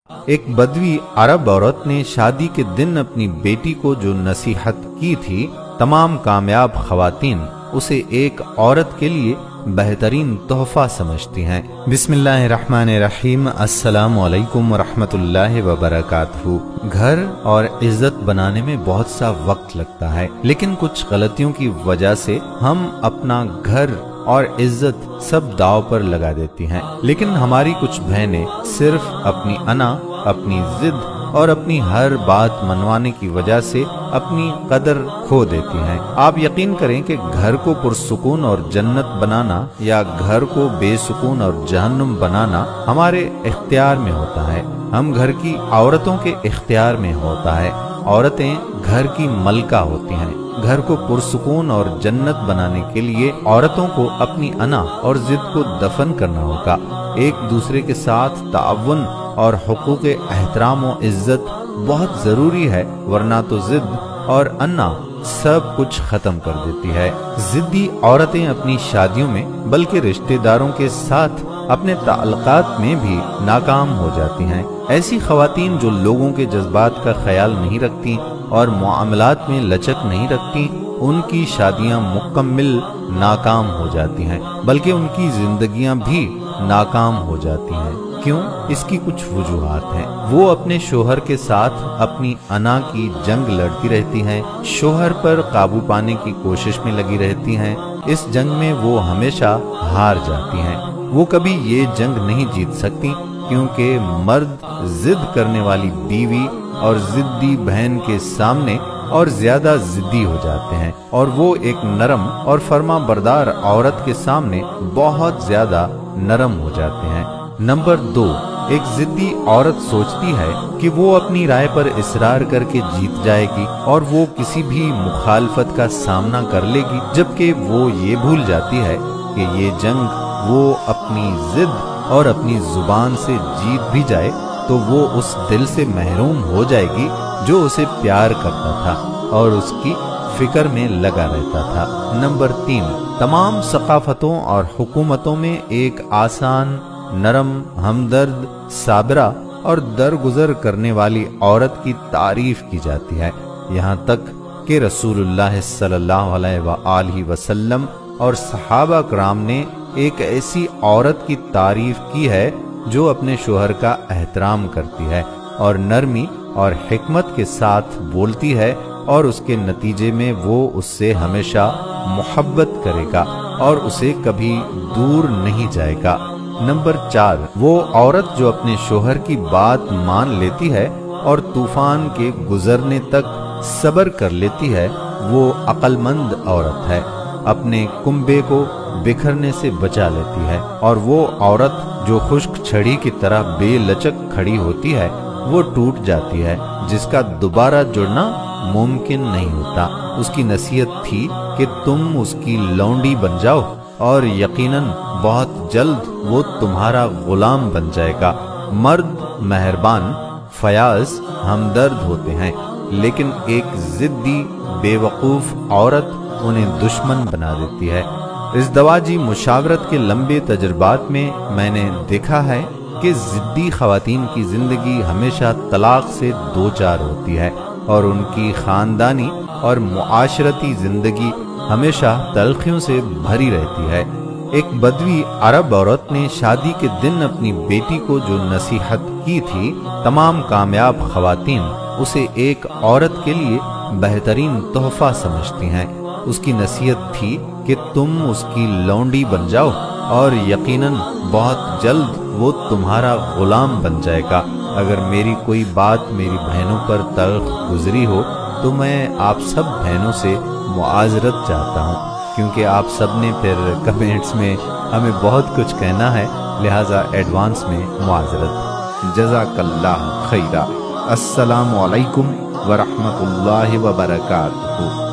ایک بدوی عرب عورت نے شادی کے دن اپنی بیٹی کو جو نصیحت کی تھی، تمام کامیاب خواتین اسے ایک عورت کے لیے بہترین تحفہ سمجھتی ہیں۔ بسم اللہ الرحمن الرحیم۔ السلام علیکم ورحمۃ اللہ وبرکاتہ۔ گھر اور عزت بنانے میں بہت سا وقت لگتا ہے، لیکن کچھ غلطیوں کی وجہ سے ہم اپنا گھر اور عزت سب داؤ پر لگا دیتی ہیں۔ لیکن ہماری کچھ بہنیں صرف اپنی انا، اپنی ضد اور اپنی ہر بات منوانے کی وجہ سے اپنی قدر کھو دیتی ہیں۔ آپ یقین کریں کہ گھر کو پرسکون اور جنت بنانا یا گھر کو بے سکون اور جہنم بنانا ہمارے اختیار میں ہوتا ہے، ہم گھر کی عورتوں کے اختیار میں ہوتا ہے۔ عورتیں گھر کی ملکہ ہوتی ہیں۔ گھر کو پرسکون اور جنت بنانے کے لیے عورتوں کو اپنی انا اور ضد کو دفن کرنا ہوگا۔ ایک دوسرے کے ساتھ تعاون اور حقوق احترام و عزت بہت ضروری ہے، ورنہ تو ضد اور انا سب کچھ ختم کر دیتی ہے۔ ضدی عورتیں اپنی شادیوں میں بلکہ رشتہ داروں کے ساتھ اپنے تعلقات میں بھی ناکام ہو جاتی ہیں۔ ایسی خواتین جو لوگوں کے جذبات کا خیال نہیں رکھتی اور معاملات میں لچک نہیں رکھتی، ان کی شادیاں مکمل ناکام ہو جاتی ہیں، بلکہ ان کی زندگیاں بھی ناکام ہو جاتی ہیں۔ کیوں؟ اس کی کچھ وجوہات ہیں۔ وہ اپنے شوہر کے ساتھ اپنی انا کی جنگ لڑتی رہتی ہیں، شوہر پر قابو پانے کی کوشش میں لگی رہتی ہیں۔ اس جنگ میں وہ ہمیشہ ہار جاتی ہیں۔ وہ کبھی یہ جنگ نہیں جیت سکتی، کیونکہ مرد ضد کرنے والی بیوی اور ضدی بہن کے سامنے اور زیادہ ضدی ہو جاتے ہیں، اور وہ ایک نرم اور فرما بردار عورت کے سامنے بہت زیادہ نرم ہو جاتے ہیں۔ نمبر 2، ایک ضدی عورت سوچتی ہے کہ وہ اپنی رائے پر اصرار کر کے جیت جائے گی اور وہ کسی بھی مخالفت کا سامنا کر لے گی، جبکہ وہ یہ بھول جاتی ہے کہ یہ جنگ وہ اپنی ضد اور اپنی زبان سے جیت بھی جائے تو وہ اس دل سے محروم ہو جائے گی جو اسے پیار کرتا تھا اور اس کی فکر میں لگا رہتا تھا۔ نمبر 3، تمام ثقافتوں اور حکومتوں میں ایک آسان، نرم، ہمدرد، صابرہ اور درگزر کرنے والی عورت کی تعریف کی جاتی ہے، یہاں تک کہ رسول اللہ صلی اللہ علیہ وآلہ وسلم اور صحابہ کرام نے ایک ایسی عورت کی تعریف کی ہے جو اپنے شوہر کا احترام کرتی ہے اور نرمی اور حکمت کے ساتھ بولتی ہے، اور اس کے نتیجے میں وہ اس سے ہمیشہ محبت کرے گا اور اسے کبھی دور نہیں جائے گا۔ نمبر 4، وہ عورت جو اپنے شوہر کی بات مان لیتی ہے اور طوفان کے گزرنے تک صبر کر لیتی ہے، وہ عقل مند عورت ہے، اپنے کنبے کو بکھرنے سے بچا لیتی ہے، اور وہ عورت جو خشک چھڑی کی طرح بے لچک کھڑی ہوتی ہے وہ ٹوٹ جاتی ہے، جس کا دوبارہ جڑنا ممکن نہیں ہوتا۔ اس کی نصیحت تھی کہ تم اس کی لونڈی بن جاؤ اور یقیناً بہت جلد وہ تمہارا غلام بن جائے گا۔ مرد مہربان، فیاض، ہمدرد ہوتے ہیں، لیکن ایک ضدی، بے وقوف عورت انہیں دشمن بنا دیتی ہے۔ ازدواجی مشاورت کے لمبے تجربات میں میں نے دیکھا ہے کہ ضدی خواتین کی زندگی ہمیشہ طلاق سے دوچار ہوتی ہے، اور ان کی خاندانی اور معاشرتی زندگی ہمیشہ تلخیوں سے بھری رہتی ہے۔ ایک بدوی عرب عورت نے شادی کے دن اپنی بیٹی کو جو نصیحت کی تھی، تمام کامیاب خواتین اسے ایک عورت کے لیے بہترین تحفہ سمجھتی ہیں۔ اس کی نصیحت تھی کہ تم اس کی لونڈی بن جاؤ اور یقیناً بہت جلد وہ تمہارا غلام بن جائے گا۔ اگر میری کوئی بات میری بہنوں پر تلخ گزری ہو تو میں آپ سب بہنوں سے معذرت چاہتا ہوں، کیونکہ آپ سب نے پھر کمنٹس میں ہمیں بہت کچھ کہنا ہے، لہٰذا ایڈوانس میں معذرت۔ جزاک اللہ خیرہ۔ السلام علیکم ورحمۃ اللہ وبرکاتہ۔